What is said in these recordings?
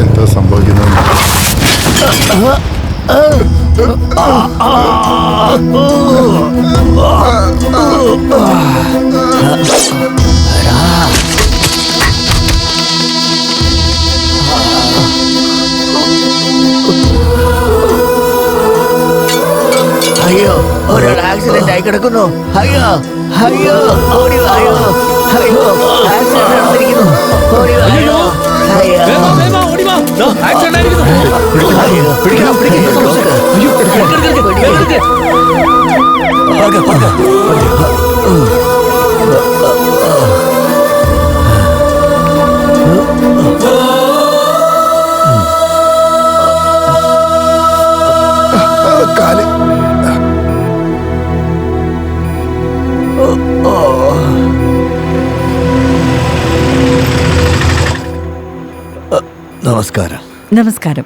എന്താ സംഭവിക്കുന്നത്? അയ്യോ, ഒരാൾ ആക്സിഡന്റ് ആയി കിടക്കുന്നു. അയ്യോ അയ്യോ, ഓടി വായോ. അയ്യോ, ആക്സിഡന്റ് നടന്നിരിക്കുന്നു. ഓടി വായോ. അയ്യോ, പിടിക്കണം, കാല് നമസ്കാരം. നമസ്കാരം.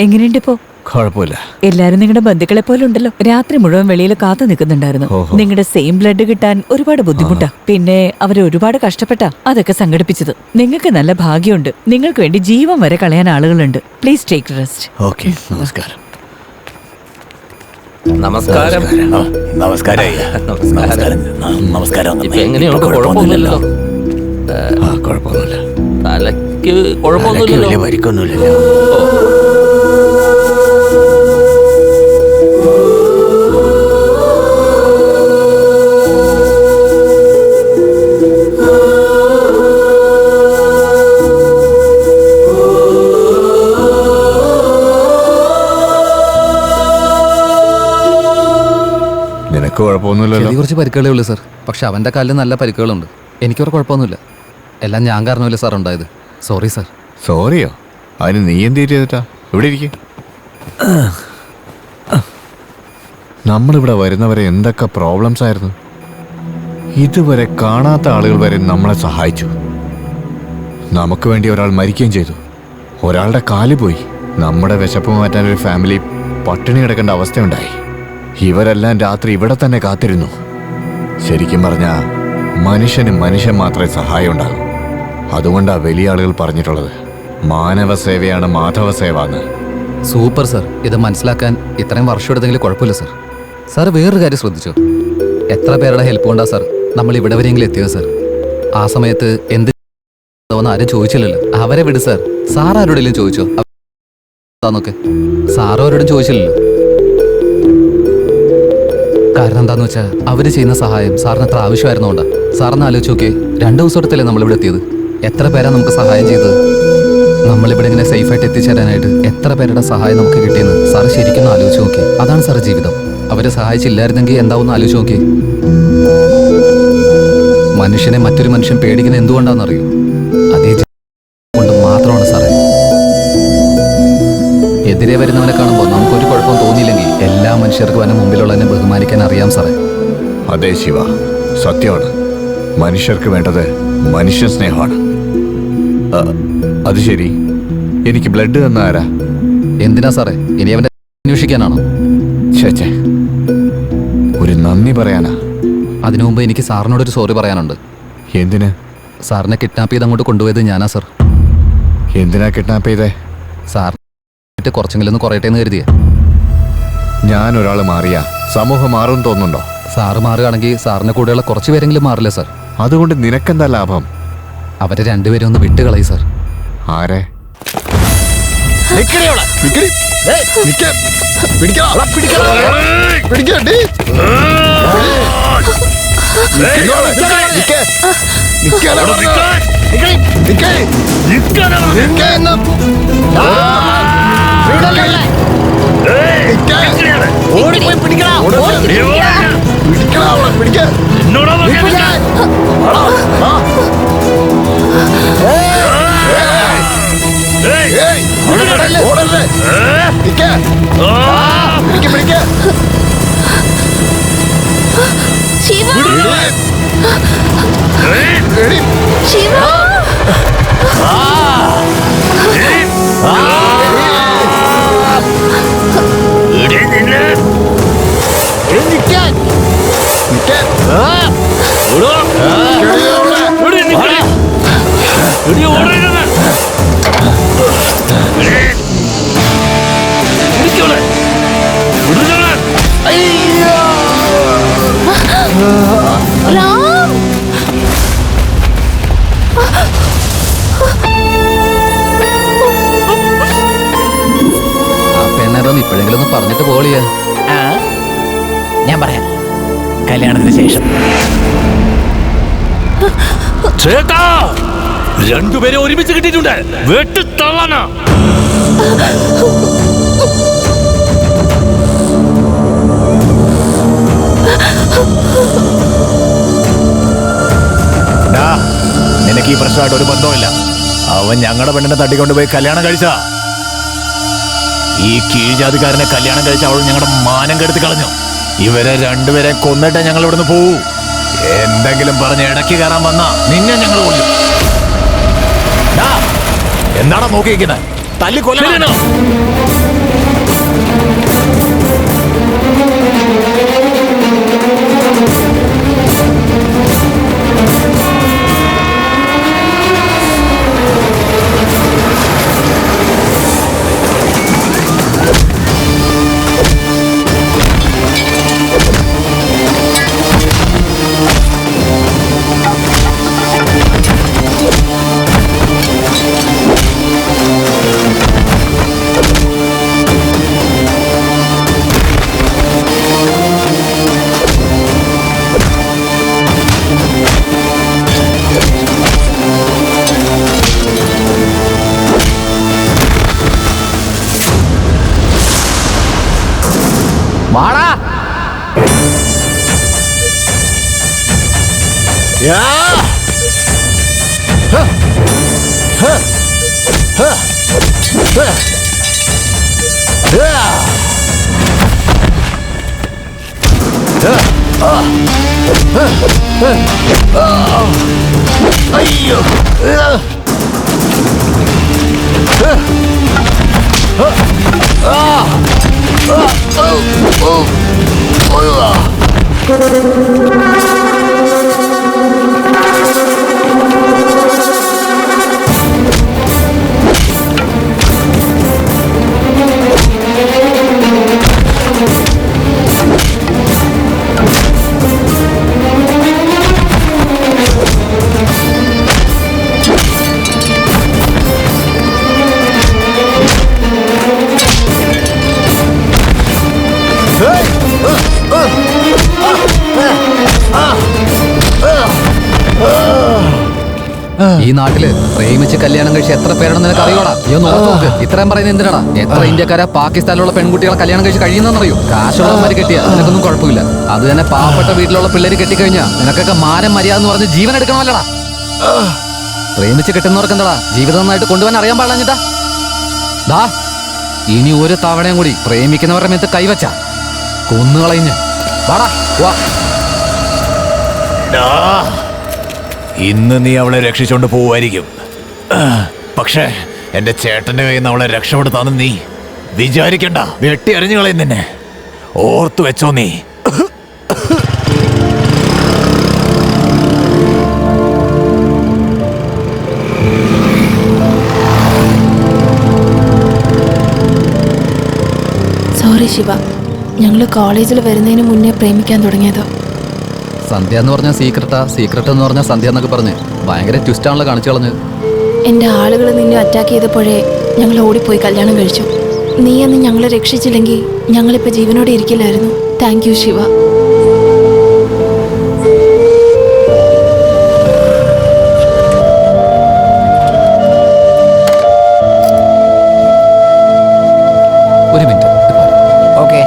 എങ്ങനെയുണ്ട് ഇപ്പോ? കുഴപ്പമില്ല. എല്ലാരും നിങ്ങളുടെ ബന്ധുക്കളെ പോലെ ഉണ്ടല്ലോ. രാത്രി മുഴുവൻ വെളിയിൽ കാത്തു നിൽക്കുന്നുണ്ടായിരുന്നു. നിങ്ങളുടെ സെയിം ബ്ലഡ് കിട്ടാൻ ഒരുപാട് ബുദ്ധിമുട്ടാ. പിന്നെ അവര് ഒരുപാട് കഷ്ടപ്പെട്ടാ അതൊക്കെ സംഘടിപ്പിച്ചത്. നിങ്ങൾക്ക് നല്ല ഭാഗ്യമുണ്ട്. നിങ്ങൾക്ക് വേണ്ടി ജീവൻ വരെ കളയാൻ ആളുകളുണ്ട്. Please take rest. ഓക്കെ, നമസ്കാരം. നമസ്കാരം. നമസ്കാരം. നമസ്കാരം. ഇപ്പൊ എങ്ങനെയുണ്ട്? കുഴപ്പമൊന്നുമില്ലല്ലോ. കുഴപ്പമൊന്നുമില്ല. തലയ്ക്ക് കുഴപ്പമൊന്നുമില്ലല്ലോ. വലിയ പരിക്കൊന്നുമില്ലല്ലോ. നിനക്ക് കുഴപ്പമൊന്നുമില്ലല്ലോ? കുറച്ച് പരിക്കുകളേ ഉള്ളൂ സാർ. പക്ഷെ അവൻ്റെ കാലിൽ നല്ല പരിക്കുകളുണ്ട്. എനിക്കൊരു കുഴപ്പമൊന്നുമില്ല. എല്ലാം ഞാൻ കാരണമല്ലേ സാർ ഉണ്ടായത്. Sorry sir. സോറിയോ? അതിന് നീ എന്ത് ചെയ്തിട്ടാ? ഇവിടെ ഇരിക്കും. നമ്മളിവിടെ വരുന്നവരെ എന്തൊക്കെ പ്രോബ്ലംസ് ആയിരുന്നു. ഇതുവരെ കാണാത്ത ആളുകൾ വരെ നമ്മളെ സഹായിച്ചു. നമുക്ക് വേണ്ടി ഒരാൾ മരിക്കുകയും ചെയ്തു. ഒരാളുടെ കാല് പോയി. നമ്മുടെ വിശപ്പ് മാറ്റാൻ ഒരു ഫാമിലി പട്ടിണി കിടക്കേണ്ട അവസ്ഥയുണ്ടായി. ഇവരെല്ലാം രാത്രി ഇവിടെ തന്നെ കാത്തിരുന്നു. ശരിക്കും പറഞ്ഞാൽ മനുഷ്യന് മനുഷ്യൻ മാത്രമേ സഹായം ഉണ്ടാകൂ. അതുകൊണ്ടാണ് വലിയ ആളുകൾ പറഞ്ഞിട്ടുള്ളത് മാനവ സേവയാണ് മാധവ സേവ എന്ന്. Super sir. ഇത് മനസ്സിലാക്കാൻ ഇത്രയും വർഷം എടുത്തെങ്കിലും കുഴപ്പമില്ല സാർ. സാർ വേറൊരു കാര്യം ശ്രദ്ധിച്ചോ? എത്ര പേരുടെ ഹെൽപ്പ് കൊണ്ടാ സാർ നമ്മൾ ഇവിടെ വരെയെങ്കിലും എത്തിയത് സാർ. ആ സമയത്ത് എന്ത് ആരും ചോദിച്ചില്ലല്ലോ. അവരെ വിട് സാർ. സാർ ആരോടെങ്കിലും ചോദിച്ചോ? നോക്കെ സാറും അവരോടും ചോദിച്ചില്ലല്ലോ. കാരണം എന്താന്ന് വെച്ചാൽ അവര് ചെയ്യുന്ന സഹായം സാറിന് എത്ര ആവശ്യമായിരുന്നോണ്ടാ. സാറിന് ആലോചിച്ച് നോക്കിയേ, 2 ദിവസം എടുത്തല്ലേ നമ്മളിവിടെ എത്തിയത്. എത്ര പേരാ നമുക്ക് സഹായം ചെയ്തത്. നമ്മളിവിടെ ഇങ്ങനെ സേഫായിട്ട് എത്തിച്ചേരാനായിട്ട് എത്ര പേരുടെ സഹായം നമുക്ക് കിട്ടിയെന്ന് സാറ് ശരിക്കും ആലോചിച്ച് നോക്കി. അതാണ് സാറ് ജീവിതം. അവരെ സഹായിച്ചില്ലായിരുന്നെങ്കിൽ എന്താവുമെന്ന് ആലോചിച്ച് നോക്കി. മനുഷ്യനെ മറ്റൊരു മനുഷ്യൻ പേടിക്കുന്നത് എന്തുകൊണ്ടാണെന്നറിയോ? അതേ കൊണ്ട് മാത്രമാണ് സാറേ. എതിരെ വരുന്നവനെ കാണുമ്പോൾ നമുക്കൊരു കുഴപ്പം തോന്നിയില്ലെങ്കിൽ എല്ലാ മനുഷ്യർക്കും അവൻ്റെ മുമ്പിലുള്ളതിനെ ബഹുമാനിക്കാൻ അറിയാം സാറേ. അതെ ശിവ, സത്യമാണ്. മനുഷ്യർക്ക് വേണ്ടത് മനുഷ്യ സ്നേഹമാണ്. അത് ശരി, എനിക്ക് ബ്ലഡ് തന്ന ആരാ? എന്തിനാ സാറേ? ഇനി അവൻ്റെ അന്വേഷിക്കാനാണോ? ചേച്ചേ, ഒരു നന്ദി പറയാനാ. അതിനു മുമ്പ് എനിക്ക് സാറിനോടൊരു സോറി പറയാനുണ്ട്. എന്തിന്? സാറിനെ കിഡ്നാപ്പ് ചെയ്ത് അങ്ങോട്ട് കൊണ്ടുപോയത് ഞാനാ സാർ. എന്തിനാ കിഡ്നാപ്പ് ചെയ്തേ? സാറിന് കുറച്ചെങ്കിലും ഒന്ന് കുറയട്ടെ എന്ന് കരുതിയേ. ഞാൻ ഒരാൾ മാറിയാ സമൂഹം മാറും തോന്നുന്നുണ്ടോ? സാറ് മാറുകയാണെങ്കിൽ സാറിന്റെ കൂടെയുള്ള കുറച്ച് പേരെങ്കിലും മാറില്ലേ സാർ? അതുകൊണ്ട് നിനക്കെന്താ ലാഭം? അവരെ രണ്ടുപേരും ഒന്ന് വിട്ടുകളയി സാർ. ആരെ? എപ്പോഴെങ്കിലും ഒന്ന് പറഞ്ഞിട്ട് പോളിയാ. ഞാൻ പറയാം, കല്യാണത്തിന് ശേഷം. ചേട്ടാ, രണ്ടുപേരെ ഒരുമിച്ച് കിട്ടിയിട്ടുണ്ട്. വെട്ടി തള്ളാനാ. നിനക്ക് ഈ പ്രശ്നമായിട്ട് ഒരു ബന്ധവുമില്ല. അവൻ ഞങ്ങളുടെ പെണ്ണിനെ തട്ടിക്കൊണ്ടുപോയി കല്യാണം കഴിച്ച. ഈ കീഴ്ജാതിക്കാരനെ കല്യാണം കഴിച്ച അവൾ ഞങ്ങളുടെ മാനം കെടുത്തി കളഞ്ഞു. ഇവരെ രണ്ടുപേരെ കൊന്നിട്ടേ ഞങ്ങൾ ഇവിടുന്ന് പോവൂ. എന്തെങ്കിലും പറഞ്ഞ് ഇടയ്ക്ക് കയറാൻ വന്നാ നിന്നെ ഞങ്ങൾ കൊല്ലും. എന്താണോ നോക്കിയിരിക്കുന്നത്? തല്ലിക്കൊല്ലണോ? വാടാ. അയ്യോ, ഈ നാട്ടില് പ്രേമിച്ച് കല്യാണം കഴിച്ച് എത്ര പേരാണെന്ന് നിനക്ക് അറിയോടാ? നോക്ക്, ഇത്രയും പറയുന്നത് എന്തിനാടാ? എത്ര ഇന്ത്യക്കാരാ പാകിസ്ഥാനിലുള്ള പെൺകുട്ടികളെ കല്യാണം കഴിച്ച് കഴിയുന്നറിയോ? കാശുള്ളവന്മാര് കെട്ടിയാ നിനക്കൊന്നും കുഴപ്പമില്ല. അത് തന്നെ പാവപ്പെട്ട വീട്ടിലുള്ള പിള്ളേര് കെട്ടിക്കഴിഞ്ഞാ നിനക്കൊക്കെ മാനം മര്യാദ എന്ന് പറഞ്ഞ് ജീവൻ എടുക്കണമല്ലടാ. പ്രേമിച്ച് കെട്ടുന്നവർക്ക് എന്താടാ ജീവിതം നന്നായിട്ട് കൊണ്ടുപോകാൻ അറിയാൻ പാടില്ലാഞ്ഞിട്ടാ? ദാ, ഇനി ഒരു തവണയും കൂടി പ്രേമിക്കുന്നവരുടെ മേത്ത് കൈവച്ച കൊന്നുകളഞ്ഞ് വാടാ. വാ. ഇന്ന് നീ അവളെ രക്ഷിച്ചോണ്ട് പോവായിരിക്കും. പക്ഷേ എന്റെ ചേട്ടന്റെ കയ്യിൽ നിന്ന് അവളെ രക്ഷപ്പെടുത്താന്ന് നീ വിചാരിക്കണ്ട. വെട്ടി എറിഞ്ഞു കളയും നിന്നെ. ഓർത്തു വെച്ചോ നീ. സോറി ശിവ, ഞങ്ങൾ കോളേജിൽ വരുന്നതിന് മുന്നേ പ്രേമിക്കാൻ തുടങ്ങിയതോ. സന്ധ്യ എന്ന് പറഞ്ഞാൽ സീക്രട്ട് എന്ന് പറഞ്ഞാൽ സന്ധ്യ എന്നൊക്കെ പറഞ്ഞ് ഭയങ്കര ട്വിസ്റ്റാണല്ലോ കാണിച്ചു കളഞ്ഞ്. എൻ്റെ ആളുകൾ നിന്നെ അറ്റാക്ക് ചെയ്തപ്പോഴേ ഞങ്ങൾ ഓടിപ്പോയി കല്യാണം കഴിച്ചു. നീ അന്ന് ഞങ്ങളെ രക്ഷിച്ചില്ലെങ്കിൽ ഞങ്ങളിപ്പോൾ ജീവനോടെ ഇരിക്കില്ലായിരുന്നു. Thank you Shiva. ഒരു മിനിറ്റ്. ഓക്കെ.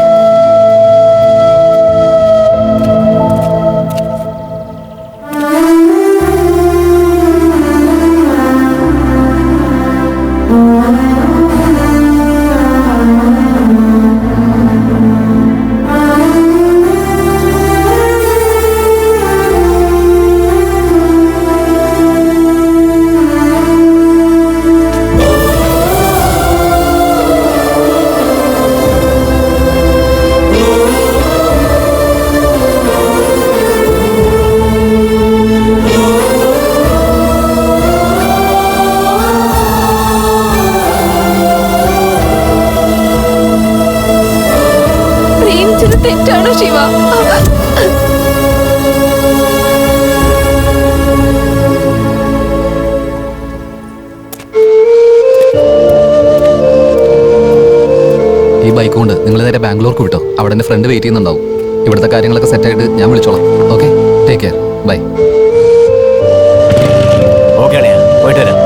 എൻ്റെ ഫ്രണ്ട് വെയിറ്റ് ചെയ്യുന്നുണ്ടാവും. ഇവിടുത്തെ കാര്യങ്ങളൊക്കെ സെറ്റായിട്ട് ഞാൻ വിളിച്ചോളാം. Okay, take care, bye. Okay അളിയാ, പോയിട്ട് വരാം.